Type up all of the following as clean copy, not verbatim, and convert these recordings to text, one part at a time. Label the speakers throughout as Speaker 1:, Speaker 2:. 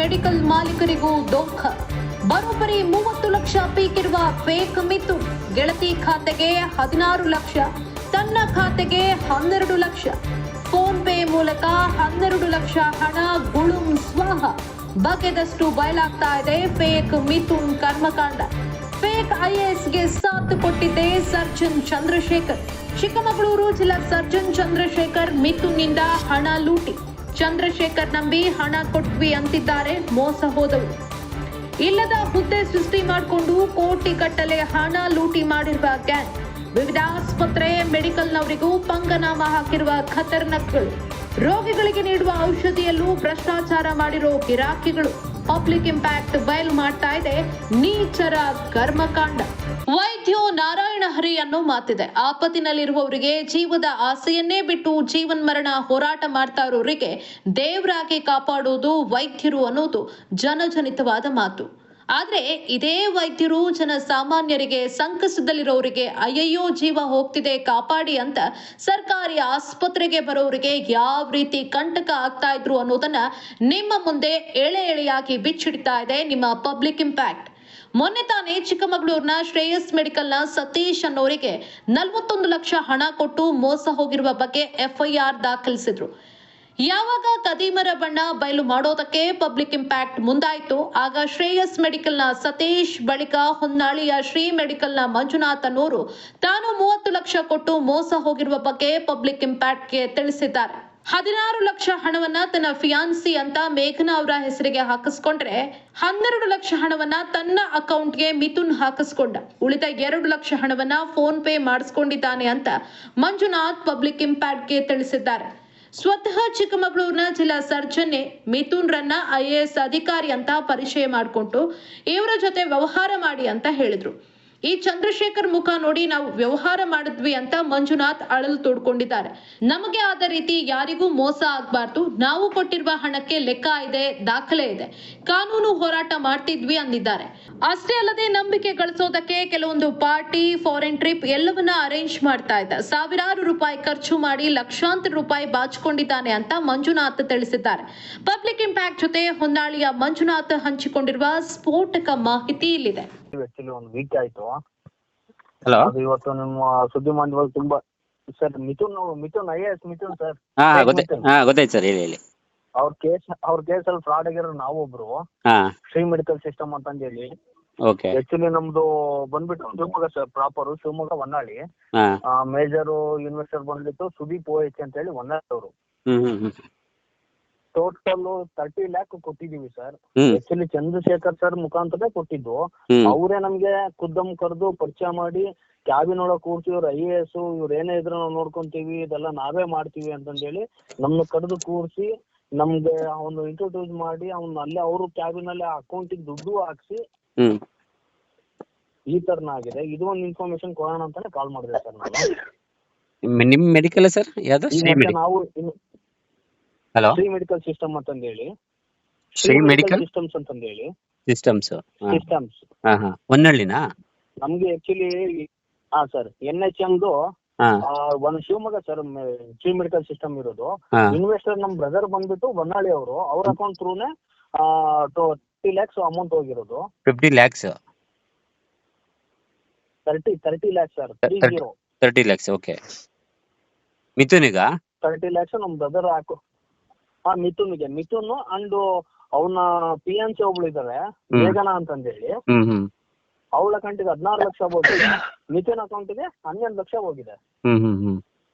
Speaker 1: Medical ಮಾಲೀಕರಿಗೂ ದೋಖ. ಬರೋಬ್ಬರಿ 30 lakh ಪೀಕಿರುವ fake Mithun. ಗೆಳತಿ ಖಾತೆಗೆ 16 ಲಕ್ಷ, ತನ್ನ ಖಾತೆಗೆ 12 ಲಕ್ಷ. ಫೋನ್ ಪೇ ಮೂಲಕ 12 ಲಕ್ಷ ಹಣ ಗುಳುಂ ಸ್ವಾಹ. ಬಗೆದಷ್ಟು ಬಯಲಾಗ್ತಾ ಇದೆ ಫೇಕ್ ಮಿಥುನ್ ಕರ್ಮಕಾಂಡ. ಫೇಕ್ ಐಎಎಸ್ಗೆ ಸಾಥ್ ಕೊಟ್ಟಿದ್ದೆ ಸರ್ಜನ್ ಚಂದ್ರಶೇಖರ್. ಚಿಕ್ಕಮಗಳೂರು ಜಿಲ್ಲಾ ಸರ್ಜನ್ ಚಂದ್ರಶೇಖರ್ ಮಿಥುನ್ನಿಂದ ಹಣ ಲೂಟಿ. ಚಂದ್ರಶೇಖರ್ ನಂಬಿ ಹಣ ಕೊಟ್ವಿ ಅಂತಿದ್ದಾರೆ ಮೋಸ ಹೋದವರು. ಇಲ್ಲದ ಹುದ್ದೆ ಸೃಷ್ಟಿ ಮಾಡಿಕೊಂಡು ಕೋಟಿ ಕಟ್ಟಲೆ ಹಣ ಲೂಟಿ ಮಾಡಿರುವ ಗ್ಯಾಂಗ್. ವಿವಿಧ ಆಸ್ಪತ್ರೆ ಮೆಡಿಕಲ್ನವರಿಗೂ ಪಂಗನಾಮ ಹಾಕಿರುವ ಖತರ್ನಾಕ್ಗಳು. ರೋಗಿಗಳಿಗೆ ನೀಡುವ ಔಷಧಿಯಲ್ಲೂ ಭ್ರಷ್ಟಾಚಾರ ಮಾಡಿರೋ ಗಿರಾಕಿಗಳು. ಪಬ್ಲಿಕ್ ಇಂಪ್ಯಾಕ್ಟ್ ಬಯಲು ಮಾಡ್ತಾ ಇದೆ ನೀಚರ ಕರ್ಮಕಾಂಡ. ವೈದ್ಯೋ ನಾರಾಯಣ ಹರಿ ಅನ್ನೋ ಮಾತಿದೆ. ಆಪತ್ತಿನಲ್ಲಿರುವವರಿಗೆ ಜೀವದ ಆಸೆಯನ್ನೇ ಬಿಟ್ಟು ಜೀವನ್ಮರಣ ಹೋರಾಟ ಮಾಡ್ತಾ ಇರೋರಿಗೆ ದೇವರಾಗಿ ಕಾಪಾಡೋದು ವೈದ್ಯರು ಅನ್ನೋದು ಜನಜನಿತವಾದ ಮಾತು. ಆದ್ರೆ ಇದೇ ವೈದ್ಯರು ಜನಸಾಮಾನ್ಯರಿಗೆ ಸಂಕಷ್ಟದಲ್ಲಿರೋರಿಗೆ ಅಯ್ಯಯ್ಯೋ ಜೀವ ಹೋಗ್ತಿದೆ ಕಾಪಾಡಿ ಅಂತ ಸರ್ಕಾರಿ ಆಸ್ಪತ್ರೆಗೆ ಬರೋರಿಗೆ ಯಾವ ರೀತಿ ಕಂಟಕ ಆಗ್ತಾ ಇದ್ರು ಅನ್ನೋದನ್ನ ನಿಮ್ಮ ಮುಂದೆ ಎಳೆ ಎಳೆಯಾಗಿ ಬಿಚ್ಚಿಡ್ತಾ ಇದೆ ನಿಮ್ಮ ಪಬ್ಲಿಕ್ ಇಂಪ್ಯಾಕ್ಟ್. ಮೊನ್ನೆ ತಾನೇ ಚಿಕ್ಕಮಗಳೂರಿನ ಶ್ರೇಯಸ್ ಮೆಡಿಕಲ್ನ ಸತೀಶ್ ಅನ್ನೋರಿಗೆ 41 ಲಕ್ಷ ಹಣ ಕೊಟ್ಟು ಮೋಸ ಹೋಗಿರುವ ಬಗ್ಗೆ ಎಫ್ಐಆರ್ ದಾಖಲಿಸಿದ್ರು. ಯಾವಾಗ ಕದೀಮರ ಬಣ್ಣ ಬಯಲು ಮಾಡೋದಕ್ಕೆ ಪಬ್ಲಿಕ್ ಇಂಪ್ಯಾಕ್ಟ್ ಮುಂದಾಯಿತು, ಆಗ ಶ್ರೇಯಸ್ ಮೆಡಿಕಲ್ನ ಸತೀಶ್ ಬಳಿಕ ಹೊನ್ನಾಳಿಯ ಶ್ರೀ ಮೆಡಿಕಲ್ನ ಮಂಜುನಾಥ್ ಅನ್ನೋರು ತಾನು 30 ಲಕ್ಷ ಕೊಟ್ಟು ಮೋಸ ಹೋಗಿರುವ ಬಗ್ಗೆ ಪಬ್ಲಿಕ್ ಇಂಪ್ಯಾಕ್ಟ್ಗೆ ತಿಳಿಸಿದ್ದಾರೆ. 16 ಲಕ್ಷ ಹಣವನ್ನ ತನ್ನ ಫಿಯಾನ್ಸಿ ಅಂತ ಮೇಘನಾ ಅವರ ಹೆಸರಿಗೆ ಹಾಕಿಸ್ಕೊಂಡ್ರೆ 12 ಲಕ್ಷ ಹಣವನ್ನ ತನ್ನ ಅಕೌಂಟ್ಗೆ ಮಿಥುನ್ ಹಾಕಿಸ್ಕೊಂಡ. ಉಳಿದ 2 ಲಕ್ಷ ಹಣವನ್ನ ಫೋನ್ ಪೇ ಮಾಡಿಸ್ಕೊಂಡಿದ್ದಾನೆ ಅಂತ ಮಂಜುನಾಥ್ ಪಬ್ಲಿಕ್ ಇಂಪ್ಯಾಕ್ಟ್ಗೆ ತಿಳಿಸಿದ್ದಾರೆ. ಸ್ವತಃ ಚಿಕ್ಕಮಗಳೂರಿನ ಜಿಲ್ಲಾ ಸರ್ಜನ್ನೇ ಮಿಥುನ್ ರನ್ನ ಐಎಎಸ್ ಅಧಿಕಾರಿ ಅಂತ ಪರಿಚಯ ಮಾಡಿಕೊಂಡು ಇವರ ಜೊತೆ ವ್ಯವಹಾರ ಮಾಡಿ ಅಂತ ಹೇಳಿದ್ರು. ಈ ಚಂದ್ರಶೇಖರ್ ಮುಖ ನೋಡಿ ನಾವು ವ್ಯವಹಾರ ಮಾಡಿದ್ವಿ ಅಂತ ಮಂಜುನಾಥ್ ಅಳಲು ತೋಡ್ಕೊಂಡಿದ್ದಾರೆ. ನಮಗೆ ಆದ ರೀತಿ ಯಾರಿಗೂ ಮೋಸ ಆಗಬಾರ್ದು, ನಾವು ಕೊಟ್ಟಿರುವ ಹಣಕ್ಕೆ ಲೆಕ್ಕ ಇದೆ, ದಾಖಲೆ ಇದೆ, ಕಾನೂನು ಹೋರಾಟ ಮಾಡ್ತಿದ್ವಿ ಅಂದಿದ್ದಾರೆ. ಅಷ್ಟೇ ಅಲ್ಲದೆ ನಂಬಿಕೆ ಗಳಿಸೋದಕ್ಕೆ ಕೆಲವೊಂದು ಪಾರ್ಟಿ, ಫಾರಿನ್ ಟ್ರಿಪ್ ಎಲ್ಲವನ್ನ ಅರೇಂಜ್ ಮಾಡ್ತಾ ಇದ್ದ. ಸಾವಿರಾರು ರೂಪಾಯಿ ಖರ್ಚು ಮಾಡಿ ಲಕ್ಷಾಂತರ ರೂಪಾಯಿ ಬಾಚಿಕೊಂಡಿದ್ದಾನೆ ಅಂತ ಮಂಜುನಾಥ್ ತಿಳಿಸಿದ್ದಾರೆ. ಪಬ್ಲಿಕ್ ಇಂಪ್ಯಾಕ್ಟ್ ಜೊತೆ ಹೊನ್ನಾಳಿಯ ಮಂಜುನಾಥ್ ಹಂಚಿಕೊಂಡಿರುವ ಸ್ಫೋಟಕ ಮಾಹಿತಿ ಇಲ್ಲಿದೆ.
Speaker 2: ಒಂದು ವೀಕ್ ಆಯ್ತು.
Speaker 3: ಹಲೋ,
Speaker 2: ಅದು ಇವತ್ತು ನಿಮ್ಮ ಸುದ್ದಿ ಮಾಧ್ಯಮದಲ್ಲಿ ತುಂಬಾ sir Mithun IAS Mithun sir
Speaker 3: ಗೊತ್ತಾಯ್ತು ಸರ್, ಹೇಳಿ ಹೇಳಿ.
Speaker 2: ಅವ್ರ ಕೇಸಲ್ಲಿ ಫ್ರಾಡ್ ಆಗಿರೋ ನಾವೊಬ್ರು ಶ್ರೀ ಮೆಡಿಕಲ್ ಸಿಸ್ಟಮ್ ಅಂತ ಹೇಳಿ. ಆಕ್ಚುಲಿ ನಮ್ದು ಬಂದ್ಬಿಟ್ಟು Shivamogga sir, proper Shivamogga Honnali. Major investor ಬಂದ್ಬಿಟ್ಟು ಸುದೀಪ್ OH ಅಂತ ಹೇಳಿ ಹೊನ್ನಾಳಿ ಅವರು. ಟೋಟಲ್ 30 ಲ್ಯಾಕ್ ಕೊಟ್ಟಿದೀವಿ ಸರ್. ಆಕ್ಚುಲಿ ಚಂದ್ರಶೇಖರ್ ಸರ್ ಮುಖಾಂತರ ಕೊಟ್ಟಿದ್ದು. ಅವರೇ ನಮ್ಗೆ ಖುದ್ದಮ್ ಕರೆದು ಪರಿಚಯ ಮಾಡಿ ಕ್ಯಾಬಿನ್ ಒಳಗೆ ಕೂರ್ಸಿ ಇವ್ರು IAS ಇವ್ರು ಏನೇ ಇದ್ರು ನಾವು ನೋಡ್ಕೊಂತೀವಿ, ಇದೆಲ್ಲ ನಾವೇ ಮಾಡ್ತೀವಿ ಅಂತಂದೇಳಿ ನಮ್ನ ಕರೆದು ಕೂರ್ಸಿ ನಮ್ಗೆ ಅವ್ನು ಇಂಟ್ರೊಡ್ಯೂಸ್ ಮಾಡಿ ಅವ್ನ ಅಲ್ಲೇ ಅವರು ಕ್ಯಾಬಿನ್ ಅಲ್ಲೇ ಅಕೌಂಟಿಗೆ ದುಡ್ಡು ಹಾಕ್ಸಿ ಈ ತರನಾಗಿದೆ. ಇದು ಒಂದು ಇನ್ಫಾರ್ಮೇಶನ್ ಕೊಡೋಣ ಅಂತಾನೆ ಕಾಲ್ ಮಾಡಿದೆ ಸರ್ ನಾನು.
Speaker 3: ನಿಮ್ ಮೆಡಿಕಲ್ ಸರ್ ಯಾವ್ದು?
Speaker 2: ನಾವು
Speaker 3: ಹಲೋ,
Speaker 2: ಶ್ರೀ ಮೆಡಿಕಲ್ ಸಿಸ್ಟಮ್ ಅಂತಂದೇಳಿ,
Speaker 3: ಶ್ರೀ ಮೆಡಿಕಲ್
Speaker 2: ಸಿಸ್ಟಮ್ಸ್ ಅಂತಂದೇಳಿ
Speaker 3: ಸಿಸ್ಟಮ್ಸ್ ಹೊನ್ನಳ್ಳಿನಾ?
Speaker 2: ನಮ್ಗೆ ಆಕ್ಚುಲಿ ಸರ್ NHM ಒಂದು Shivamogga sir Shri medical system ಇರೋದು. ಇನ್ವೆಸ್ಟರ್ ನಮ್ ಬ್ರದರ್ ಬಂದ್ಬಿಟ್ಟು ಹೊನ್ನಾಳಿ ಅವರು, ಅವ್ರ ಅಕೌಂಟ್ ಥ್ರೂನೆ 30 lakhs ಅಮೌಂಟ್ ಹೋಗಿರೋದು.
Speaker 3: 50 lakhs
Speaker 2: 30 lakhs sir.
Speaker 3: 30 lakhs. Okay. ಮಿಥುನಿಗ
Speaker 2: 30 lakhs ನಮ್ ಬ್ರದರ್ ಮಿಥುನ್ ಅಂಡ್ ಅವನ PNC ಒಬ್ಳು ಇದಾರೆ ಮೇಘನಾ ಅಂತಂದೇಳಿ. ಅವಳ ಅಕೌಂಟಿಗೆ 16 ಲಕ್ಷ ಹೋಗಿದೆ. ಮಿಥುನ್ ಅಕೌಂಟಿಗೆ 11 ಲಕ್ಷ ಹೋಗಿದೆ.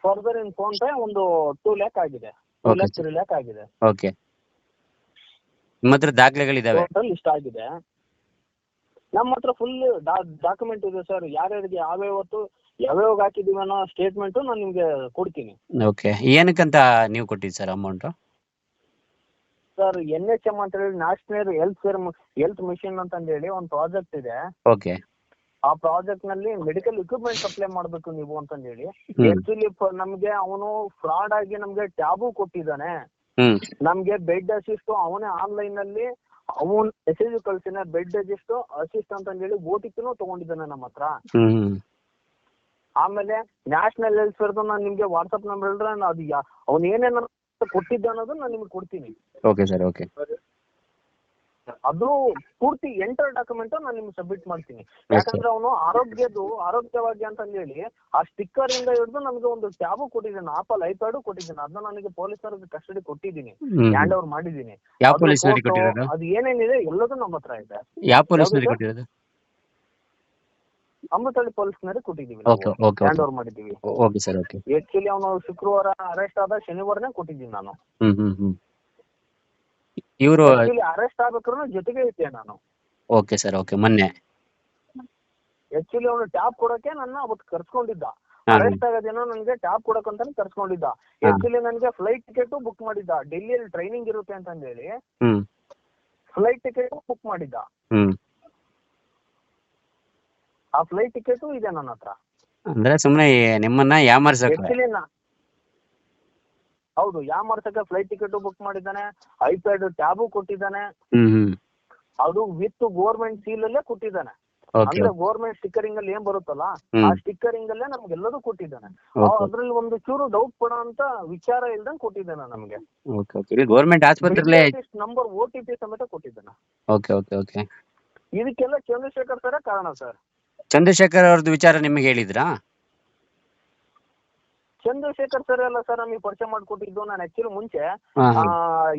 Speaker 2: ಫರ್ದರ್ ಇನ್ ಫೋನ್ ಪೇ ಒಂದು 2 lakh ಆಗಿದೆ. 3 lakh ಆಗಿದೆ.
Speaker 3: ಓಕೆ. ನಿಮ್ಮ ಹತ್ರ ದಾಖಲೆಗಳಿದಾವೆ?
Speaker 2: ಟೋಟಲ್ ಇಷ್ಟ ಆಗಿದೆ. ನಮ್ಮ ಹತ್ರ ಫುಲ್ ಡಾಕ್ಯುಮೆಂಟ್ ಇದೆ ಸರ್. ಯಾರ್ಯಾರಿಗೆ ಯಾವ್ಯಾವ ಹಾಕಿದೀವಿ ಅನ್ನೋ ಸ್ಟೇಟ್ಮೆಂಟ್ ನಾನು ನಿಮ್ಗೆ ಕೊಡ್ತೀನಿ.
Speaker 3: ಓಕೆ. ಏನಕ್ಕಂತ ನೀವು ಕೊಟ್ಟಿದ್ದು ಸರ್ ಅಮೌಂಟ್?
Speaker 2: ಸರ್ NHM ಅಂತ ಹೇಳಿ ನ್ಯಾಷನಲ್ ಹೆಲ್ತ್ ಮಿಷನ್ ಅಂತ ಹೇಳಿ ಒಂದು ಪ್ರಾಜೆಕ್ಟ್ ಇದೆ.
Speaker 3: ಓಕೆ.
Speaker 2: ಆ ಪ್ರಾಜೆಕ್ಟ್ ನಲ್ಲಿ ಮೆಡಿಕಲ್ ಇಕ್ವಿಪ್ಮೆಂಟ್ ಸಪ್ಲೈ ಮಾಡ್ಬೇಕು ನೀವು ಅಂತ ಹೇಳಿ. ಆಕ್ಚುಲಿ ನಮ್ಗೆ ಅವನು ಫ್ರಾಡ್ ಆಗಿ ನಮ್ಗೆ ಟ್ಯಾಬು ಕೊಟ್ಟಿದ್ದಾನೆ. ನಮ್ಗೆ ಬೆಡ್ ಅಸಿಸ್ಟ್ ಅವನೇ ಆನ್ಲೈನ್ ಅಲ್ಲಿ ಅವನ್ ಮೆಸೇಜ್ ಕಳ್ಸಿನ ಬೆಡ್ ಅಸಿಸ್ಟ್ ಅಂತ ಹೇಳಿ OTP ತಗೊಂಡಿದ್ದಾನೆ ನಮ್ಮ ಹತ್ರ. ಆಮೇಲೆ ನ್ಯಾಷನಲ್ ಹೆಲ್ತ್ ಫೇರ್ ನಾನು ನಿಮ್ಗೆ ವಾಟ್ಸ್ಆಪ್ ನಂಬರ್ ಹೇಳಿದ್ರೆ ಅದು ಅವ್ನು ಏನೇನ ಕೊಟ್ಟಿದ್ದ ಅನ್ನೋದು ನಾನು ನಿಮ್ಗೆ ಕೊಡ್ತೀನಿ.
Speaker 3: Okay sir. ಓಕೆ.
Speaker 2: ಅದು ಪೂರ್ತಿ ಎಂಟರ್ ಡಾಕ್ಯುಮೆಂಟ್ ನಾನು ನಿಮ್ಗೆ ಸಬ್ಮಿಟ್ ಮಾಡ್ತೀನಿ. ಯಾಕಂದ್ರೆ ಅವನು ಆರೋಗ್ಯವಾಗಿ ಅಂತ ಹೇಳಿ ಆ ಸ್ಟಿಕ್ಕರ್ ಇಂದ ಹಿಡಿದು ನಮ್ಗೆ ಒಂದು ಟ್ಯಾಬು ಕೊಟ್ಟಿದ್ದಾನೆ, ಆಪಲ್ ಐಪ್ಯಾಡು ಕೊಟ್ಟಿದ್ದಾನೆ. ಅದನ್ನ ನನಗೆ ಪೊಲೀಸರಿಗೆ ಕಸ್ಟಡಿ ಕೊಟ್ಟಿದ್ದೀನಿ, ಹ್ಯಾಂಡ್ ಓವರ್ ಮಾಡಿದ್ದೀನಿ.
Speaker 3: ಯಾವ ಪೊಲೀಸ್ನವರಿಗೆ ಕೊಟ್ಟಿರೋದು?
Speaker 2: ಅದು ಏನೇನಿದೆ ಎಲ್ಲದೂ ನಮ್ಮ ಹತ್ರ ಇದೆ.
Speaker 3: ಯಾವ ಪೊಲೀಸ್ನವರಿಗೆ ಕೊಟ್ಟಿರೋದು?
Speaker 2: ಅಮೃತಹಳ್ಳಿ ಪೊಲೀಸ್ನವರಿಗೆ ಕೊಟ್ಟಿದ್ದೀವಿ,
Speaker 3: ಓಕೆ ಓಕೆ
Speaker 2: ಹ್ಯಾಂಡ್ ಓವರ್ ಮಾಡಿದ್ದೀವಿ.
Speaker 3: Okay sir okay.
Speaker 2: ಆಕ್ಚುಲಿ ಅವನು ಶುಕ್ರವಾರ ಅರೆಸ್ಟ್ ಆದ ಶನಿವಾರನೇ ಕೊಟ್ಟಿದ್ದೀನಿ ನಾನು.
Speaker 3: ಇವರು
Speaker 2: ಅರೆಸ್ಟ್ ಆಗ್ಬೇಕಾದ್ರೂ ಜೊತೆಗೆ ಇದ್ದೆ ನಾನು.
Speaker 3: Okay sir okay. ಮೊನ್ನೆ
Speaker 2: ಆಕ್ಚುಲಿ ಅವನು ಟ್ಯಾಬ್ ಕೊಡಕ್ಕೆ ನನ್ನ ಅವತ್ತು ಕರ್ಸ್ಕೊಂಡಿದ್ದ. ಅರೆಸ್ಟ್ ಆಗೋದೇನೋ ನನ್ಗೆ ಟ್ಯಾಬ್ ಕೊಡಕ್ಕಂತಾನೆ ಕರ್ಸ್ಕೊಂಡಿದ್ದ. ಆಕ್ಚುಲಿ ನನ್ಗೆ ಫ್ಲೈಟ್ ಟಿಕೆಟ್ ಬುಕ್ ಮಾಡಿದ್ದ, ಡೆಲ್ಲಿಯಲ್ಲಿ ಟ್ರೈನಿಂಗ್ ಇರುತ್ತೆ ಅಂತ ಹೇಳಿ ಫ್ಲೈಟ್ ಟಿಕೆಟ್ ಬುಕ್ ಮಾಡಿದ್ದ. ಆ ಫ್ಲೈಟ್ ಟಿಕೆಟ್ ಇದೆ ನನ್ನ ಹತ್ರ.
Speaker 3: ಅಂದ್ರೆ ಸುಮ್ನೆ ನಿಮ್ಮನ್ನ ಯಾಮರ್ಸಕ್ಕೆ?
Speaker 2: ಆಕ್ಚುಲಿ ಹೌದು, ಯಾಮರ್ಸಕ್ಕೆ ಫ್ಲೈಟ್ ಟಿಕೆಟ್ ಬುಕ್ ಮಾಡಿದ್ದಾನೆ, ಐಪ್ಯಾಡ್ ಟ್ಯಾಬು ಕೊಟ್ಟಿದ್ದಾನೆ. ಅದು ವಿತ್ ಗೋರ್ಮೆಂಟ್ ಸೀಲ್ ಅಲ್ಲೇ ಕೊಟ್ಟಿದ್ದಾನೆ. ಅಂದ್ರೆ ಗೋರ್ಮೆಂಟ್ ಸ್ಟಿಕ್ಕರಿಂಗ್ ಅಲ್ಲಿ ಏನ್ ಬರುತ್ತಲ್ಲ ಆ ಸ್ಟಿಕ್ಕರಿಂಗ್ ಅಲ್ಲೇ ನಮ್ಗೆಲ್ಲದೂ ಕೊಟ್ಟಿದ್ದಾನೆ. ಅದ್ರಲ್ಲಿ ಒಂದು ಚೂರು ಡೌಟ್ ಪಡೋ ಅಂತ ವಿಚಾರ ಇಲ್ದಂಗ್ ಕೊಟ್ಟಿದ್ದಾನೆ ನಮ್ಗೆ.
Speaker 3: ಗೌರ್ಮೆಂಟ್ ಆಸ್ಪತ್ರೆ
Speaker 2: ನಂಬರ್ OTP ಸಮೇತ ಕೊಟ್ಟಿದ್ದಾನೆ.
Speaker 3: Okay okay okay.
Speaker 2: ಇದಕ್ಕೆಲ್ಲ ಚಂದ್ರಶೇಖರ್ ಸರ್ ಕಾರಣ ಸರ್.
Speaker 3: ಚಂದ್ರಶೇಖರ್ ಅವ್ರದ್ದು ವಿಚಾರ ನಿಮ್ಗೆ ಹೇಳಿದ್ರಾ?
Speaker 2: ಚಂದ್ರಶೇಖರ್ ಸರ್ ಎಲ್ಲ ಸರ್ ನಮಗೆ ಪರಿಚಯ ಮಾಡ್ಕೊಟ್ಟಿದ್ದು. ನಾನು ಆಕ್ಚುಲಿ ಮುಂಚೆ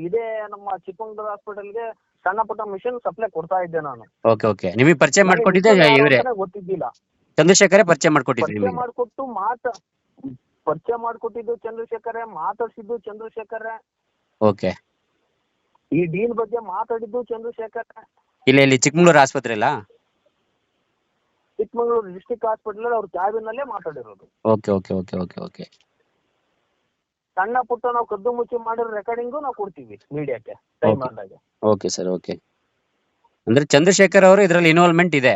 Speaker 2: ಇದೇ ನಮ್ಮ ಚಿಕ್ಕಮಂಗ್ಳೂರ್ ಹಾಸ್ಪಿಟಲ್ಗೆ ಸಣ್ಣ ಪುಟ್ಟ ಮಿಷನ್ ಸಪ್ಲೈ ಕೊಡ್ತಾ ಇದ್ದೆ ನಾನು.
Speaker 3: Okay okay. ನಿಮಗೆ ಪರಿಚಯ ಮಾಡ್ಕೊಟ್ಟಿದ್ದೆ ಇವರೇ?
Speaker 2: ಗೊತ್ತಿದ್ದಿಲ್ಲ,
Speaker 3: ಚಂದ್ರಶೇಖರೇ ಪರಿಚಯ ಮಾಡ್ಕೊಟ್ಟಿದ್ರು.
Speaker 2: ಪರಿಚಯ ಮಾಡ್ಕೊಟ್ಟಿದ್ದು ಚಂದ್ರಶೇಖರೇ, ಮಾತಾಡ್ಸಿದ್ದು ಚಂದ್ರಶೇಖರೇ.
Speaker 3: ಓಕೆ.
Speaker 2: ಈ ಡೀಲ್ ಬಗ್ಗೆ ಮಾತಾಡಿದ್ದು ಚಂದ್ರಶೇಖರೇ.
Speaker 3: ಇಲ್ಲಿ ಚಿಕ್ಕಮಂಗ್ಳೂರು ಆಸ್ಪತ್ರೆ ಅಲ್ಲ?
Speaker 2: ಚಿಕ್ಕಮಂಗ್ಳೂರು ಡಿಸ್ಟ್ರಿಕ್ಟ್ ಹಾಸ್ಪಿಟಲ್ ಅವ್ರ ಕ್ಯಾಬಿನ್ ಅಲ್ಲೇ ಮಾತಾಡಿರೋದು.
Speaker 3: Okay okay okay okay okay.
Speaker 2: ಸಣ್ಣ ಪುಟ್ಟ ನಾವು ಕದ್ದು ಮುಚ್ಚಿ ಮಾಡಿರೋ ರೆಕಾರ್ಡಿಂಗು ನಾವು ಕೊಡ್ತೀವಿ ಮೀಡಿಯಾಕ್ಕೆ ಟೈಮ್ ಆದಾಗ.
Speaker 3: Okay sir okay. ಅಂದ್ರೆ ಚಂದ್ರಶೇಖರ್ ಅವರು ಇದರಲ್ಲಿ ಇನ್ವಾಲ್ವ್ಮೆಂಟ್ ಇದೆ?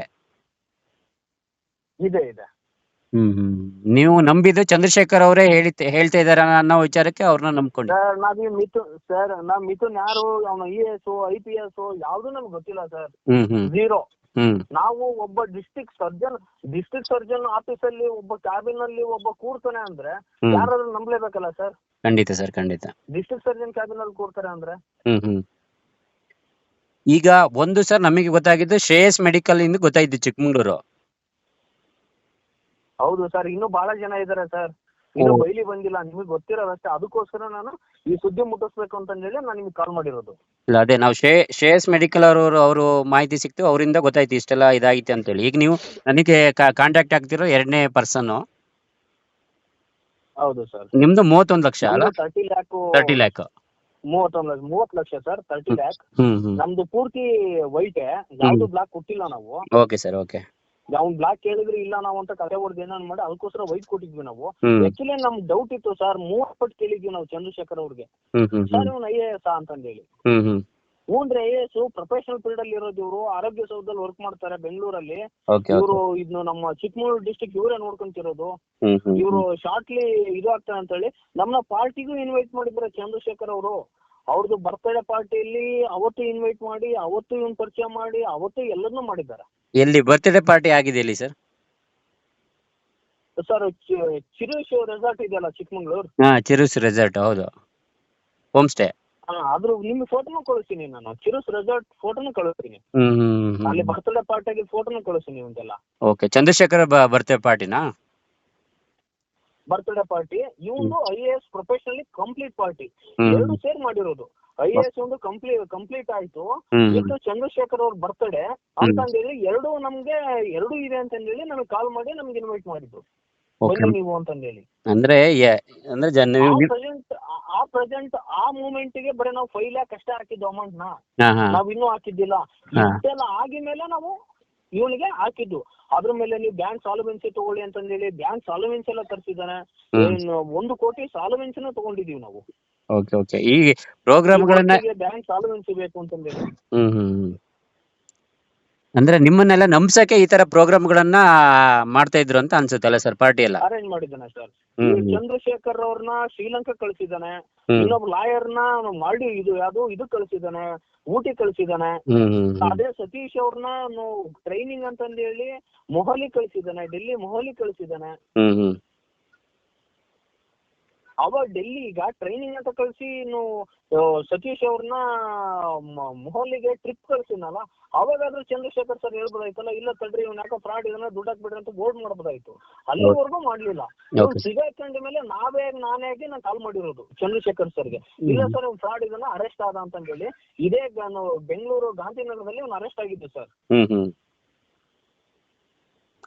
Speaker 2: ಇದೆ ಇದೆ.
Speaker 3: ನೀವು ನಂಬಿದ್ದು ಚಂದ್ರಶೇಖರ್ ಅವರೇ ಹೇಳ್ತಾ ಇದಾರೆ ಅನ್ನೋ ವಿಚಾರಕ್ಕೆ ಅವ್ರನ್ನ ನಂಬ್ಕೊಂಡು?
Speaker 2: ಸರ್ ಮಿಥುನ್ ಯಾರು, ಅವನು ES IPS ಯಾವ್ದು ನಮ್ಗೆ ಗೊತ್ತಿಲ್ಲ ಸರ್. ಝೀರೋ. ನಾವು ಒಬ್ಬ ಡಿಸ್ಟ್ರಿಕ್ಟ್ ಸರ್ಜನ್ ಆಫೀಸ್ ಅಲ್ಲಿ ಒಬ್ಬ ಕ್ಯಾಬಿನ್ ಅಲ್ಲಿ ಒಬ್ಬ ಕೂರ್ತಾನೆ ಅಂದ್ರೆ ಯಾರಾದ್ರೂ ನಂಬಲೇಬೇಕಲ್ಲ ಸರ್.
Speaker 3: ಖಂಡಿತ ಸರ್ ಖಂಡಿತ.
Speaker 2: ಡಿಸ್ಟ್ರಿಕ್ಟ್ ಸರ್ಜನ್ ಕ್ಯಾಬಿನ್ ಅಲ್ಲಿ ಕೂರ್ತಾರೆ ಅಂದ್ರೆ.
Speaker 3: ಈಗ ಒಂದು ಸರ್ ನಮಗೆ ಗೊತ್ತಾಗಿದ್ದು ಶ್ರೇಯಸ್ ಮೆಡಿಕಲ್ ಇಂದ ಗೊತ್ತಾಯ್ತು ಚಿಕ್ಕಮಂಗ್ಳೂರು.
Speaker 2: ಹೌದು ಸರ್, ಇನ್ನೂ ಬಹಳ ಜನ ಇದಾರೆ ಸರ್, ಇನ್ನು ಬೈಲಿ ಬಂದಿಲ್ಲ, ನಿಮಗೆ ಗೊತ್ತಿರೋದಷ್ಟೇ. ಅದಕ್ಕೋಸ್ಕರ ನಾನು ಈ ಸುದ್ದಿ ಮುಟ್ಟಿಸ್ಬೇಕು ಅಂತ ಹೇಳಿ ನಾನು ನಿಮ್ಗೆ ಕಾಲ್ ಮಾಡಿರೋದು.
Speaker 3: ಇಲ್ಲ ಅದೇ ನಾವು ಶ್ರೇಯಸ್ ಮೆಡಿಕಲ್ ಅವರು ಮಾಹಿತಿ ಸಿಕ್ತು, ಅವರಿಂದ ಗೊತ್ತಾಯ್ತು ಇಷ್ಟೆಲ್ಲ ಇದಾಗಿತ್ತು ಅಂತ ಹೇಳಿ. ಈಗ ನೀವು ನನಗೆ ಕಾಂಟ್ಯಾಕ್ಟ್ ಆಗ್ತಿರೋ 2ನೇ ಪರ್ಸನ್.
Speaker 2: ಹೌದು ಸರ್.
Speaker 3: ನಿಮ್ದು 31 ಲಕ್ಷ ಅಲ್ಲ?
Speaker 2: 30 lac.
Speaker 3: 30 lac.
Speaker 2: 30 lakh sir, 30 lac. ನಮ್ದು ಪೂರ್ತಿ ವೈಟ್, ಯಾವ್ದು ಬ್ಲಾಕ್ ಕೊಟ್ಟಿಲ್ಲ ನಾವು.
Speaker 3: Okay sir okay.
Speaker 2: ಅವ್ನ್ ಬ್ಲಾಕ್ ಕೇಳಿದ್ರೆ ಇಲ್ಲ ನಾವು ಅಂತ ಕರೆ ಹೊಡೆದು ಏನೋ ಮಾಡಿ ಅದಕ್ಕೋಸ್ಕರ ವೈಟ್ ಕೊಟ್ಟಿದ್ವಿ ನಾವು. ಆಕ್ಚುಲಿ ನಮ್ ಡೌಟ್ ಇತ್ತು ಸರ್, 30 ಪಟ್ಟು ಕೇಳಿದ್ವಿ ನಾವು ಚಂದ್ರಶೇಖರ್ ಅವ್ರಿಗೆ. ಸರ್ ಇವ್ನು IAS ಅಂತಂದೇಳಿ. ಹ್ಞೂನ್ರಿ, IAS ಪ್ರೊಫೆಷನಲ್ ಫೀಲ್ಡ್ ಅಲ್ಲಿ ಇರೋದು ಇವರು. ಆರೋಗ್ಯ ಸೌಧದಲ್ಲಿ ವರ್ಕ್ ಮಾಡ್ತಾರೆ ಬೆಂಗಳೂರಲ್ಲಿ. ಇವರು ಇದ್ನು ನಮ್ಮ ಚಿಕ್ಕಮಗಳೂರು ಡಿಸ್ಟ್ರಿಕ್ಟ್ ಇವರೇ ನೋಡ್ಕೊಂತಿರೋದು. ಇವರು ಶಾರ್ಟ್ಲಿ ಇದು ಆಗ್ತಾರೆ ಅಂತ ಹೇಳಿ ನಮ್ಮನ್ನ ಪಾರ್ಟಿಗೂ ಇನ್ವೈಟ್ ಮಾಡಿದ್ರೆ ಚಂದ್ರಶೇಖರ್ ಅವರು. ಅವ್ರದ್ದು ಬರ್ತ್ಡೇ ಪಾರ್ಟಿಯಲ್ಲಿ ಅವತ್ತು ಇನ್ವೈಟ್ ಮಾಡಿ, ಅವತ್ತು ಇವ್ನ ಪರಿಚಯ ಮಾಡಿ, ಅವತ್ತು ಎಲ್ಲದನ್ನೂ ಮಾಡಿದ್ದಾರೆ.
Speaker 3: ಎಲ್ಲಿ ಬರ್ತ್ಡೇ ಪಾರ್ಟಿ ಆಗಿದೆ ಎಲ್ಲಿ ಸರ್?
Speaker 2: ಸರ್ ಚಿರುಸ್ ರೆಸಾರ್ಟ್ ಇದೆಯಲ್ಲ ಚಿಕ್ಕಮಂಗ್ಳೂರ್.
Speaker 3: ಚಿರುಸ್ ರೆಸಾರ್ಟ್, ಹೌದು, ಹೋಮ್ ಸ್ಟೇ.
Speaker 2: ಅದ್ರ ನಿಮ್ಗೆ ಫೋಟೋನು ಕಳಿಸ್ತೀನಿ ನಾನು, ಚಿರುಸ್ ರೆಸಾರ್ಟ್ ಫೋಟೋನು ಕಳಿಸ್ತೀನಿ. ಅಲ್ಲಿ ಬರ್ತ್ಡೇ ಪಾರ್ಟಿ ಆಗಿ ಫೋಟೋನು ಕಳಿಸ್ತೀನಿ ನಿಮ್ಗೆಲ್ಲ.
Speaker 3: ಓಕೆ. ಚಂದ್ರಶೇಖರ್ ಬರ್ತ್ಡೇ ಪಾರ್ಟಿನಾ?
Speaker 2: ಬರ್ತ್ಡೇ ಪಾರ್ಟಿ ಇವಂದು IAS ಪ್ರೊಫೆಷನಲಿ ಕಂಪ್ಲೀಟ್ ಪಾರ್ಟಿ, ಎರಡು ಸೇರ್ ಮಾಡಿರೋದು. IAS ಒಂದು ಕಂಪ್ಲೀಟ್ ಆಯ್ತು, ಇದು ಚಂದ್ರಶೇಖರ್ ಅವ್ರ ಬರ್ತ್ಡೇ ಅಂತಂದೇಳಿ ಎರಡು ನಮ್ಗೆ ಎರಡು ಇದೆ ಅಂತಂದೇಳಿ ನಮಗೆ ಕಾಲ್ ಮಾಡಿ ನಮ್ಗೆ ಇನ್ವೈಟ್ ಮಾಡಿದ್ರು, ಬನ್ನಿ ನೀವು ಅಂತಂದೇಳಿ.
Speaker 3: ಅಂದ್ರೆ
Speaker 2: ಪ್ರೆಸೆಂಟ್ ಆ ಮೂಮೆಂಟ್ ಗೆ ಬರೀ ನಾವು 5 ಲ್ಯಾಕ್ ಅಷ್ಟೇ ಹಾಕಿದ್ದು ಅಮೌಂಟ್ ನ, ನಾವ್ ಇನ್ನೂ ಹಾಕಿದ್ದಿಲ್ಲ. ಇಷ್ಟೆಲ್ಲ ಆಗಿದ್ಮೇಲೆ ನಾವು ಇವನಿಗೆ ಹಾಕಿದ್ದು. ಅದ್ರ ಮೇಲೆ ನೀವು ಬ್ಯಾಂಕ್ ಸಾಲ್ವೆನ್ಸಿ ತಗೊಳ್ಳಿ ಅಂತಂದೇಳಿ ಬ್ಯಾಂಕ್ ಸಾಲ್ವೆನ್ಸಿ ಎಲ್ಲ ತರಿಸಿದಾನೆ. 1 ಕೋಟಿ ಸಾಲ್ವೆನ್ಸಿನ ತಗೊಂಡಿದೀವಿ ನಾವು.
Speaker 3: Okay okay. ಈ ಪ್ರೋಗ್ರಾಮ್ಗಳನ್ನ
Speaker 2: ಬ್ಯಾಂಕ್ ಸಾಲ್ವೆನ್ಸಿ ಬೇಕು ಅಂತಂದೇಳಿ.
Speaker 3: ಅಂದ್ರೆ ನಿಮ್ಮನ್ನೆಲ್ಲ ನಂಬಿಸಕ್ಕೆ ಈ ತರ ಪ್ರೋಗ್ರಾಮ್ಗಳನ್ನ ಮಾಡ್ತಾ ಇದ್ರು ಅಂತ ಅನ್ಸುತ್ತಲ್ಲ ಸರ್ ಪಾರ್ಟಿ ಎಲ್ಲ?
Speaker 2: ಅರೇಂಜ್ ಮಾಡಿದ್ದಾನೆ ಸರ್. ಚಂದ್ರಶೇಖರ್ ಅವ್ರನ್ನ ಶ್ರೀಲಂಕಾ ಕಳಿಸಿದಾನೆ, ಇನ್ನೊಬ್ಬ ಲಾಯರ್ನ ಮಾಡಿ ಇದು ಕಳಿಸಿದಾನೆ, ಊಟಿ ಕಳಿಸಿದಾನೆ. ಅದೇ ಸತೀಶ್ ಅವ್ರನ್ನ ಟ್ರೈನಿಂಗ್ ಅಂತಂದೇಳಿ ಮೊಹಾಲಿ ಕಳಿಸಿದಾನೆ, ಡೆಲ್ಲಿ ಮೊಹಾಲಿ ಕಳಿಸಿದಾನೆ. ಅವಾಗ ಡೆಲ್ಲಿ ಈಗ ಟ್ರೈನಿಂಗ್ ಅಂತ ಕಳ್ಸಿ ಇನ್ನು ಸತೀಶ್ ಅವ್ರನ್ನ ಮೊಹಲ್ಲಿಗೆ ಟ್ರಿಪ್ ಕಳ್ಸಿದ್ನಲ್ಲ, ಅವಾಗಾದ್ರೂ ಚಂದ್ರಶೇಖರ್ ಸರ್ ಹೇಳ್ಬೋದಾಯ್ತಲ್ಲ, ಇಲ್ಲ ತಡ್ರಿ ಇವ್ನ ಯಾಕೋ ಫ್ರಾಡ್ ಇದನ್ನ ದುಡ್ಡು ಹಾಕ್ಬಿಡ್ರಿ ಅಂತ ಬೋರ್ಡ್ ಮಾಡ್ಬೋದಾಯ್ತು. ಅಲ್ಲಿವರೆಗೂ ಮಾಡ್ಲಿಲ್ಲ. ಸಿಗಾಕೊಂಡ ಮೇಲೆ ನಾನೇ ಆಗಿ ನಾನು ಕಾಲ್ ಮಾಡಿರೋದು ಚಂದ್ರಶೇಖರ್ ಸರ್ಗೆ, ಇಲ್ಲ ಸರ್ ಇವ್ನು ಫ್ರಾಡ್ ಇದನ್ನ ಅರೆಸ್ಟ್ ಆದ ಅಂತ ಹೇಳಿ. ಇದೇ ಬೆಂಗಳೂರು ಗಾಂಧಿನಗರದಲ್ಲಿ ಅವ್ನು ಅರೆಸ್ಟ್ ಆಗಿದ್ದು ಸರ್.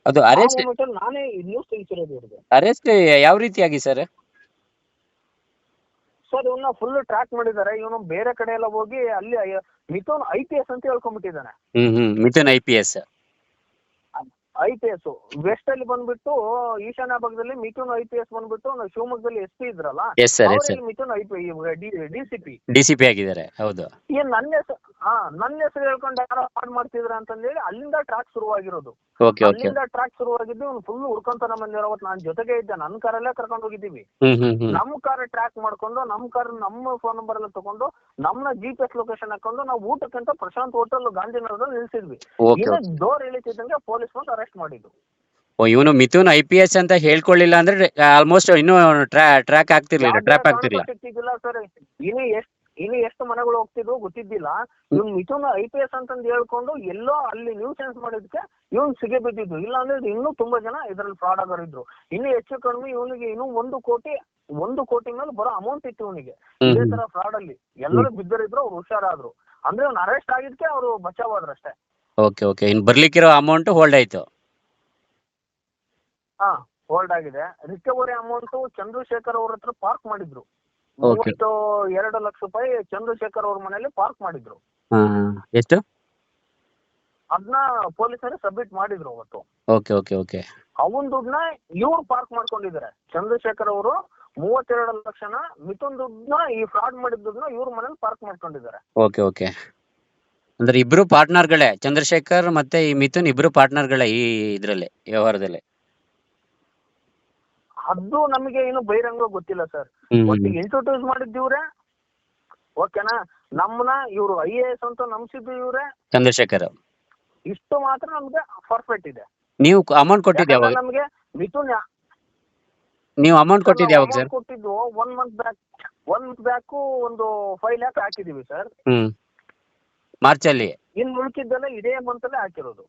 Speaker 3: ಅದು ಅರೆಸ್ಟ್
Speaker 2: ನಾನೇ ನ್ಯೂಸ್ ತಿಳಿಸಿರೋದು ಇವ್ರಿಗೆ.
Speaker 3: ಅರೆಸ್ಟ್ ಯಾವ ರೀತಿಯಾಗಿ ಸರ್?
Speaker 2: ಸರ್ ಇವನ್ನ ಫುಲ್ ಟ್ರ್ಯಾಕ್ ಮಾಡಿದ್ದಾರೆ. ಇವನು ಬೇರೆ ಕಡೆ ಎಲ್ಲ ಹೋಗಿ ಅಲ್ಲಿ ಮಿಥುನ್ IPS ಅಂತ ಹೇಳ್ಕೊಂಡ್ಬಿಟ್ಟಿದ್ದಾನೆ.
Speaker 3: ಮಿಥುನ್ IPS
Speaker 2: ವೆಸ್ಟ್ ಅಲ್ಲಿ ಬಂದ್ಬಿಟ್ಟು ಈಶಾನ್ಯ ಭಾಗದಲ್ಲಿ ಮಿಥುನ್ IPS ಬಂದ್ಬಿಟ್ಟು ಶಿವಮೊಗ್ಗದಲ್ಲಿ SP ಇದ್ರಲ್ಲ, ಮಿಥುನ್
Speaker 3: DCP ಆಗಿದ್ದಾರೆ. ಹೌದು.
Speaker 2: ಏನ್ ನನ್ನ ಹೆಸರು ಹೇಳ್ಕೊಂಡು ಯಾರೋ ಹಾಡ್ ಮಾಡ್ತಿದ್ರ ಅಂತಂದೇಳಿ ಅಲ್ಲಿಂದ ಟ್ರ್ಯಾಕ್ ಶುರುವಾಗಿರೋದು. ಅಲ್ಲಿಂದ ಟ್ರ್ಯಾಕ್ ಶುರುವಾಗಿದ್ದು ಇವ್ನು ಫುಲ್ ಹುಡ್ಕೊಂತಾನೆ ಬಂದಿರೋ. ಅವತ್ತು ನಾನ್ ಜೊತೆಗೆ ಇದ್ದೆ, ನನ್ನ ಕಾರಲ್ಲೇ ಕರ್ಕೊಂಡು ಹೋಗಿದ್ದೀವಿ. ನಮ್ ಕಾರ್ ಟ್ರ್ಯಾಕ್ ಮಾಡ್ಕೊಂಡು ನಮ್ಮ ಫೋನ್ ನಂಬರ್ ಎಲ್ಲ ತಗೊಂಡು ನಮ್ನ GPS ಲೊಕೇಶನ್ ಹಾಕೊಂಡು ನಾವು ಊಟಕ್ಕಂತ ಪ್ರಶಾಂತ್ ಹೋಟೆಲ್ ಗಾಂಧಿನಗರದಲ್ಲಿ ನಿಲ್ಸಿದ್ವಿ. ಡೋರ್ ಇಳಿತಿದ್ದಂಗೆ ಪೊಲೀಸ್ ಬಂದು ಅರೆಸ್ಟ್ ಮಾಡಿದ್ದು.
Speaker 3: ಇವನು ಮಿಥುನ್ IPS ಅಂತ ಹೇಳ್ಕೊಳ್ಳಿಲ್ಲ ಅಂದ್ರೆ ಆಲ್ಮೋಸ್ಟ್ ಇನ್ನೂ ಟ್ರ್ಯಾಕ್ ಆಗ್ತಿರ್ಲಿಲ್ಲ, ಟ್ರ್ಯಾಪ್ ಆಗ್ತಿರ್ಲಿಲ್ಲ.
Speaker 2: ಸಿಕ್ತಿದ್ದಿಲ್ಲ ಸರ್. ಇನ್ನು ಎಷ್ಟು ಮನೆಗಳು ಹೋಗ್ತಿದ್ವು ಗೊತ್ತಿದ್ದಿಲ್ಲ. ಇವ್ನು ಮಿಥುನ್ IPS ಅಂತಂದು ಹೇಳ್ಕೊಂಡು ಎಲ್ಲೋ ಅಲ್ಲಿ ನ್ಯೂಸ್ ಸೆನ್ಸ್ ಮಾಡಿದ್ಕೆ ಇವ್ನು ಸಿಗೆ ಬಿದ್ದಿದ್ದು. ಇಲ್ಲ ಅಂದ್ರೆ ಇನ್ನೂ ತುಂಬಾ ಜನ ಇದ್ರಲ್ಲಿ ಫ್ರಾಡ್ ಆಗೋರಿದ್ರು. ಇನ್ನು ಹೆಚ್ಚು ಕಡಿಮೆ ಇವನಿಗೆ ಇನ್ನೂ 1 ಕೋಟಿ ಮೇಲೆ ಬರೋ ಅಮೌಂಟ್ ಇತ್ತು ಇವನಿಗೆ. ಇದೇ ತರ ಫ್ರಾಡ್ ಅಲ್ಲಿ ಎಲ್ಲರೂ ಬಿದ್ದರಿದ್ರು, ಅವ್ರು ಹುಷಾರಾದ್ರು. ಅಂದ್ರೆ ಅವ್ನು ಅರೆಸ್ಟ್ ಆಗಿದ್ಕೆ ಅವ್ರು ಬಚಾವಾದ್ರು ಅಷ್ಟೇ.
Speaker 3: ಓಕೆ. ಇನ್ ಬರ್ಲಿಕ್ಕಿರೋ ಅಮೌಂಟ್ ಹೋಲ್ಡ್ ಆಯ್ತು.
Speaker 2: ಹೋಲ್ಡ್ ಆಗಿದೆ. ರಿಕವರಿ ಅಮೌಂಟ್ ಚಂದ್ರಶೇಖರ್ ಅವ್ರ ಹತ್ರ ಪಾರ್ಕ್ ಮಾಡಿದ್ರು. 2 ಲಕ್ಷ ರೂಪಾಯಿ ಚಂದ್ರಶೇಖರ್ ಅವ್ರ ಮನೆಯಲ್ಲಿ ಪಾರ್ಕ್ ಮಾಡಿದ್ರು.
Speaker 3: ಎಷ್ಟು?
Speaker 2: ಅದನ್ನ ಪೊಲೀಸರು ಸಬ್ಮಿಟ್ ಮಾಡಿದ್ರು ಅವತ್ತು.
Speaker 3: ಓಕೆ.
Speaker 2: ಅವನ್ ದುಡ್ಡನ್ನ ಇವ್ರು ಪಾರ್ಕ್ ಮಾಡ್ಕೊಂಡಿದ್ದಾರೆ. ಚಂದ್ರಶೇಖರ್ ಅವರು 32 ಲಕ್ಷನ ಮಿಥುನ್ ದುಡ್ಡನ್ನ ಈ ಫ್ರಾಡ್ ಮಾಡಿದ ದುಡ್ಡನ್ನ ಇವ್ರ ಮನೇಲಿ ಪಾರ್ಕ್ ಮಾಡ್ಕೊಂಡಿದ್ದಾರೆ.
Speaker 3: ಓಕೆ. ಅಂದ್ರೆ ಇಬ್ರು ಪಾರ್ಟ್ನರ್ಗಳೇ, ಚಂದ್ರಶೇಖರ್ ಮತ್ತೆ ಈ ಮಿಥುನ್ ಇಬ್ರು ಪಾರ್ಟ್ನರ್ಗಳೇ ಈ ಇದ್ರಲ್ಲಿ ವ್ಯವಹಾರದಲ್ಲಿ.
Speaker 2: ಅದು ನಮಗೆ ಏನು ಬಹಿರಂಗ ಗೊತ್ತಿಲ್ಲ ಸರ್. ಇಂಟ್ರೊಡ್ಯೂಸ್ ಮಾಡಿದ್ದೀವ್ರೆ, ಓಕೆನಾ. ನಮ್ಮನ್ನ ಇವ್ರು IAS ಅಂತ ನಂಬಿಸಿದ್ದು ಇವ್ರೆ,
Speaker 3: ಚಂದ್ರಶೇಖರ್.
Speaker 2: ಇಷ್ಟು ಮಾತ್ರ ನಮ್ಗೆ ಪರ್ಫೆಕ್ಟ್ ಇದೆ.
Speaker 3: ನೀವು ಅಮೌಂಟ್ ಕೊಟ್ಟಿದ್ದು ಯಾವಾಗ?
Speaker 2: ನಮ್ಗೆ ಮಿಥುನ್
Speaker 3: ನೀವು ಅಮೌಂಟ್ ಕೊಟ್ಟಿದ್ದು ಯಾವಾಗ ಸರ್?
Speaker 2: ಕೊಟ್ಟಿದ್ದು 1 ಮಂತ್ ಬ್ಯಾಕ್ ಒಂದು 5 lakhs ಹಾಕಿದೀವಿ ಸರ್.
Speaker 3: ಮಾರ್ಚ್ ಅಲ್ಲಿ.
Speaker 2: ಇನ್ ಉಳ್ಕಿದ್ದೆಲ್ಲ ಇದೇ ಮಂತ್ ಅಲ್ಲೇ ಹಾಕಿರೋದು.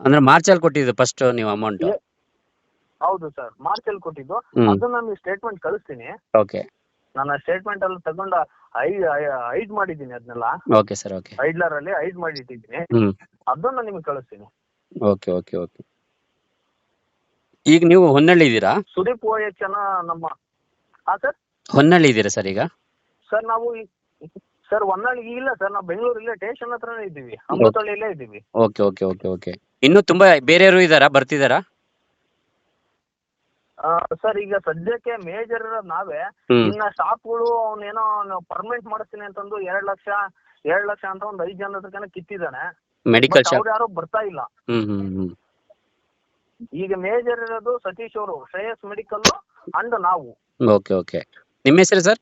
Speaker 3: ಅಂದ್ರೆ ಮಾರ್ಚ್ ಅಲ್ಲಿ ಕೊಟ್ಟಿದ್ದು ಫಸ್ಟ್ ನೀವು ಅಮೌಂಟ್?
Speaker 2: ಹೌದು ಸರ್, ಮಾರ್ಚ್ ಅಲ್ಲಿ ಕೊಟ್ಟಿದ್ದು. ಅದನ್ನ ನಾನು ಸ್ಟೇಟ್ಮೆಂಟ್ ಕಳಿಸ್ತೀನಿ.
Speaker 3: ಓಕೆ.
Speaker 2: ನಾನು ಸ್ಟೇಟ್ಮೆಂಟ್ ಅಲ್ಲಿ ತಗೊಂಡು ಐಡ್ ಮಾಡಿದ್ದೀನಿ ಅದನ್ನೆಲ್ಲ.
Speaker 3: Okay sir. ಓಕೆ.
Speaker 2: ಐಡ್ಲರ್ ಅಲ್ಲಿ ಐಡ್ ಮಾಡಿ ಇಟ್ಟಿದ್ದೀನಿ. ಅದನ್ನ ನಿಮಗೆ ಕಳಿಸ್ತೀನಿ.
Speaker 3: ಓಕೆ. ಈಗ ನೀವು ಹೊನ್ನಳ್ಳಿ ಇದ್ದೀರಾ?
Speaker 2: ಸುದೀಪ್ OH ನಮ್ಮ ಸರ್
Speaker 3: ಹೊನ್ನಳ್ಳಿ ಇದ್ದೀರಾ ಸರ್ ಈಗ?
Speaker 2: ಸರ್ ನಾವು ಸರ್ ಹೊನ್ನಳ್ಳಿ ಇಲ್ಲ ಸರ್, ನಾವು ಬೆಂಗಳೂರಿಲ್ಲೇ ಸ್ಟೇಷನ್ ಹತ್ರನೇ ಇದ್ದೀವಿ, ಅಮೃತಹಳ್ಳಿಯಲ್ಲೇ ಇದ್ದೀವಿ.
Speaker 3: ಓಕೆ. ಇನ್ನು ತುಂಬಾ ಬೇರೆಯವರು ಇದ್ದಾರಾ, ಬರ್ತಿದಾರಾ?
Speaker 2: ಸರ್ ಈಗ ಸದ್ಯಕ್ಕೆ ಮೇಜರ್ ಇರೋದು ನಾವೇ. ಇನ್ನ ಸ್ಟಾಫ್ಗಳು ಅವನೇನೋ ಪರ್ಮನೆಂಟ್ ಮಾಡಿಸ್ತೀನಿ ಅಂತಂದು 2 ಲಕ್ಷ ಅಂತ ಒಂದು 5 ಜನ ಹತ್ರನ ಕಿತ್ತಿದ್ದಾನೆ.
Speaker 3: ಮೆಡಿಕಲ್
Speaker 2: ಅವ್ರು ಯಾರು ಬರ್ತಾ ಇಲ್ಲ. ಈಗ ಮೇಜರ್ ಇರೋದು ಸತೀಶ್ ಅವರು, ಶ್ರೇಯಸ್ ಮೆಡಿಕಲ್ ಅಂಡ್ ನಾವು.
Speaker 3: ಓಕೆ. ನಿಮ್ಮ ಹೆಸರು ಸರ್?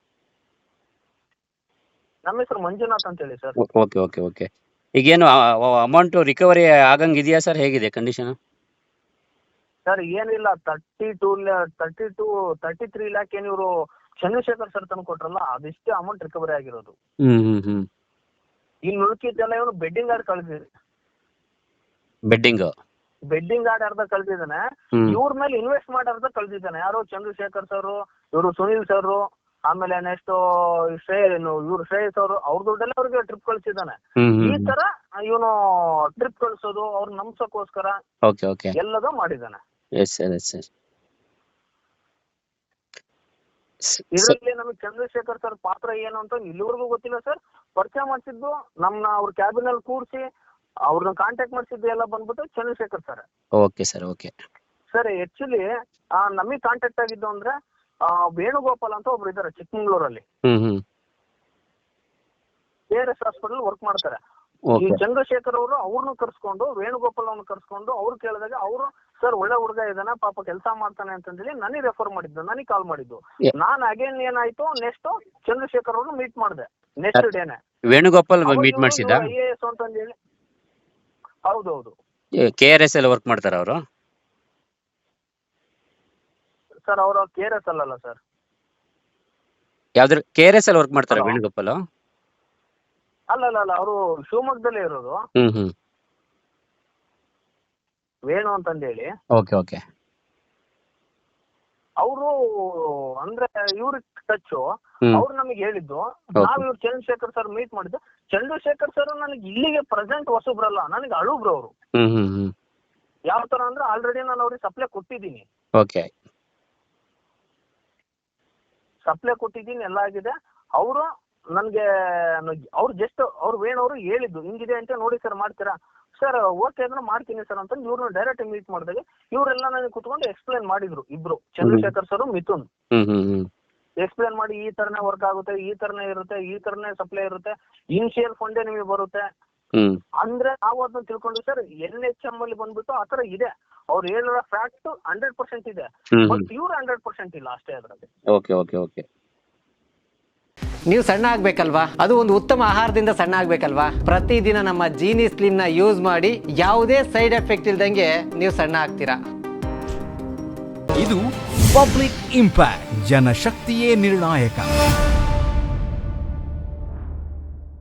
Speaker 2: ನಮ್ಮ ಹೆಸರು ಮಂಜುನಾಥ್ ಅಂತ ಹೇಳಿ ಸರ್.
Speaker 3: ಓಕೆ. ಈಗೇನು ಅಮೌಂಟ್ ರಿಕವರಿ ಆಗಂಗ್ ಇದೆಯಾ ಸರ್? ಹೇಗಿದೆ ಕಂಡೀಷನ್?
Speaker 2: ಸರ್ ಏನಿಲ್ಲ, 33 ಲ್ಯಾಕ್ ಏನ್ ಇವರು ಚಂದ್ರಶೇಖರ್ ಸರ್ ತಂದು ಕೊಟ್ರಲ್ಲ, ಅದಿಷ್ಟೇ ಅಮೌಂಟ್ ರಿಕವರಿ ಆಗಿರೋದು. ಇನ್ನು ಉಳ್ಕಿದ್ದೆಲ್ಲ ಇವನು ಬೆಡ್ಡಿಂಗ್ ಆರ್ಡ್ ಕಳ್ಸಿದ್ರು. ಬೆಡ್ಡಿಂಗ್ ಆರ್ಡ್ ಅರ್ಧ ಕಳ್ಸಿದ್ದಾನೆ. ಇವ್ರ ಮೇಲೆ ಇನ್ವೆಸ್ಟ್ ಮಾಡಿ ಅರ್ಧ ಕಳ್ಸಿದ್ದಾನೆ. ಯಾರು? ಚಂದ್ರಶೇಖರ್ ಸರ್, ಇವರು ಸುನಿಲ್ ಸರ್, ಆಮೇಲೆ ನೆಕ್ಸ್ಟ್ ಇವ್ರು ಶ್ರೇಯಸ್ ಅವರು, ಅವ್ರ ದುಡ್ಡೆಲ್ಲ ಅವ್ರಿಗೆ ಟ್ರಿಪ್ ಕಳ್ಸಿದ್ದಾನೆ. ಈ ತರ ಇವನು ಟ್ರಿಪ್ ಕಳ್ಸೋದು, ಅವ್ರ ನಮ್ಸಕ್ಕೋಸ್ಕರ ಎಲ್ಲದೂ ಮಾಡಿದ್ದಾನೆ. ಇದರಲ್ಲಿ ನಮಗೆ ಚಂದ್ರಶೇಖರ್ ಸರ್ ಪಾತ್ರ ಏನು ಅಂತ ಇಲ್ಲಿವರೆಗೂ ಗೊತ್ತಿಲ್ಲ ಸರ್. ಪರಿಚಯ ಮಾಡಿಸಿದ್ದು ನಮ್ನ ಅವ್ರ ಕ್ಯಾಬಿನ್ ಅಲ್ಲಿ ಕೂರಿಸಿ ಅವ್ರನ್ನ ಕಾಂಟ್ಯಾಕ್ಟ್ ಮಾಡಿಸಿದ್ದು ಎಲ್ಲ ಬಂದ್ಬಿಟ್ಟು ಚಂದ್ರಶೇಖರ್ ಸರ್. ಸರ್ ಆಕ್ಚುಲಿ ನಮಗೆ ಕಾಂಟ್ಯಾಕ್ಟ್ ಆಗಿದ್ದು ಅಂದ್ರೆ ವೇಣುಗೋಪಾಲ್ ಅಂತ ಒಬ್ರು ಇದ್ದಾರೆ ಚಿಕ್ಕಮಂಗ್ಳೂರಲ್ಲಿ, KRS ಹಾಸ್ಪಿಟಲ್ ವರ್ಕ್ ಮಾಡ್ತಾರೆ. ಈ ಚಂದ್ರಶೇಖರ್ ಅವರು ಅವ್ರನ್ನ ಕರ್ಸ್ಕೊಂಡು, ವೇಣುಗೋಪಾಲ್ ಅವ್ರನ್ನ ಕರ್ಸ್ಕೊಂಡು ಅವ್ರು ಕೇಳಿದಾಗ ಅವರು ಸರ್ ಒಳ್ಳೆ ಹುಡುಗ ಇದಾನೆ, ಪಾಪ ಕೆಲಸ ಮಾಡ್ತಾನೆ ಅಂತಂದೇಳಿ ನನಗೆ ರೆಫರ್ ಮಾಡಿದ್ದು, ನನಗೆ ಕಾಲ್ ಮಾಡಿದ್ದು. ನಾನು ಅಗೇನ್ ಏನಾಯ್ತು, ನೆಕ್ಸ್ಟ್ ಚಂದ್ರಶೇಖರ್ ಅವ್ರನ್ನ ಮೀಟ್ ಮಾಡಿದೆ ನೆಕ್ಸ್ಟ್ ಡೇನೆ.
Speaker 3: ವೇಣುಗೋಪಾಲ್ ಮೀಟ್ ಮಾಡಿಸಿದ?
Speaker 2: IAS ಅಂತಂದೇಳಿ. ಹೌದೌದು.
Speaker 3: KRS ಅಲ್ಲಿ ವರ್ಕ್ ಮಾಡ್ತಾರ ಅವರು?
Speaker 2: ಸರ್ ಅವರು KRS ಅಲ್ಲಲ್ಲ ಸರ್,
Speaker 3: ಯಾವ್ದ್ರ KRS ಅಲ್ಲಿ ವರ್ಕ್ ಮಾಡ್ತಾರೆ
Speaker 2: Hello.
Speaker 3: ವೇಣುಗೋಪಾಲ್?
Speaker 2: ಅಲ್ಲ ಅವರು ಶಿವಮೊಗ್ಗದಲ್ಲೇ ಇರೋದು,
Speaker 3: ಹ್ಮ್
Speaker 2: ವೇಣು ಅಂತಂದೇಳಿ.
Speaker 3: Okay okay.
Speaker 2: ಅವರು ಅಂದ್ರೆ ಇವ್ರ ಟಚ್
Speaker 3: ಹ್ಮ್
Speaker 2: ಅವ್ರು ನಮಗೆ ಹೇಳಿದ್ದು,
Speaker 3: Okay.
Speaker 2: ನಾವ್ ಇವ್ರು ಚಂದ್ರಶೇಖರ್ ಸರ್ ಮೀಟ್ ಮಾಡಿದ್ದು. ಚಂದ್ರಶೇಖರ್ ಸರ್ ನನಗೆ ಇಲ್ಲಿಗೆ ಪ್ರೆಸೆಂಟ್ ಹೊಸಬ್ರಲ್ಲ, ನನಗೆ ಅಳುಬ್ರು ಅವರು.
Speaker 3: ಹ್ಮ್
Speaker 2: ಯಾವ ತರ ಅಂದ್ರೆ ಆಲ್ರೆಡಿ ನಾನು ಅವ್ರಿಗೆ ಸಪ್ಲೈ ಕೊಟ್ಟಿದ್ದೀನಿ,
Speaker 3: ಓಕೆ.
Speaker 2: ಎಲ್ಲ ಆಗಿದೆ. ಅವರು ನನ್ಗೆ ಅವ್ರು ಜಸ್ಟ್ ಅವ್ರು ವೇಣವರು ಹೇಳಿದ್ದು ಹಿಂಗಿದೆ ಅಂತ, ನೋಡಿ ಸರ್ ಮಾಡ್ತೀರಾ ಸರ್, ಓಕೆ ಅಂದ್ರೆ ಮಾಡ್ತೀನಿ ಸರ್ ಅಂತ ಇವ್ರನ್ನ ಡೈರೆಕ್ಟ್ ಮೀಟ್ ಮಾಡಿದಾಗ ಇವರೆಲ್ಲ ನನಗೆ ಕುತ್ಕೊಂಡು ಎಕ್ಸ್ಪ್ಲೇನ್ ಮಾಡಿದ್ರು ಇಬ್ರು, ಚಂದ್ರಶೇಖರ್ ಸರ್ ಮಿಥುನ್. ಎಕ್ಸ್ಪ್ಲೇನ್ ಮಾಡಿ ಈ ತರನೇ ವರ್ಕ್ ಆಗುತ್ತೆ, ಈ ತರನೇ ಇರುತ್ತೆ, ಈ ತರನೇ ಸಪ್ಲೈ ಇರುತ್ತೆ, ಇನಿಷಿಯಲ್ ಫಂಡೇ ನಿಮಗೆ ಬರುತ್ತೆ ಅಂದ್ರೆ ನಾವು ಅದನ್ನ ತಿಳ್ಕೊಂಡ್ವಿ ಸರ್. NHM ಅಲ್ಲಿ ಬಂದ್ಬಿಟ್ಟು ಆತರ ಇದೆ, ಅವ್ರು ಹೇಳಿರೋ ಫ್ಯಾಕ್ಟ್ 100% ಇದೆ, ಬಟ್ ಪ್ಯೂರ್ 100% ಇಲ್ಲ ಅಷ್ಟೇ ಅದ್ರಲ್ಲಿ.
Speaker 3: Okay okay okay.
Speaker 4: ನೀವು ಸಣ್ಣ ಆಗ್ಬೇಕಲ್ವಾ, ಅದು ಒಂದು ಉತ್ತಮ ಆಹಾರದಿಂದ ಸಣ್ಣ ಆಗ್ಬೇಕಲ್ವಾ. ಪ್ರತಿದಿನ ನಮ್ಮ ಜೀನಿ ಸ್ಲಿಮ್ ನ ಯೂಸ್ ಮಾಡಿ ಯಾವುದೇ ಸೈಡ್ ಎಫೆಕ್ಟ್ ಇಲ್ದಂಗೆ ನೀವು ಸಣ್ಣ ಆಗ್ತೀರಾ.
Speaker 5: ಇದು ಪಬ್ಲಿಕ್ ಇಂಪ್ಯಾಕ್ಟ್, ಜನಶಕ್ತಿಯೇ ನಿರ್ಣಾಯಕ.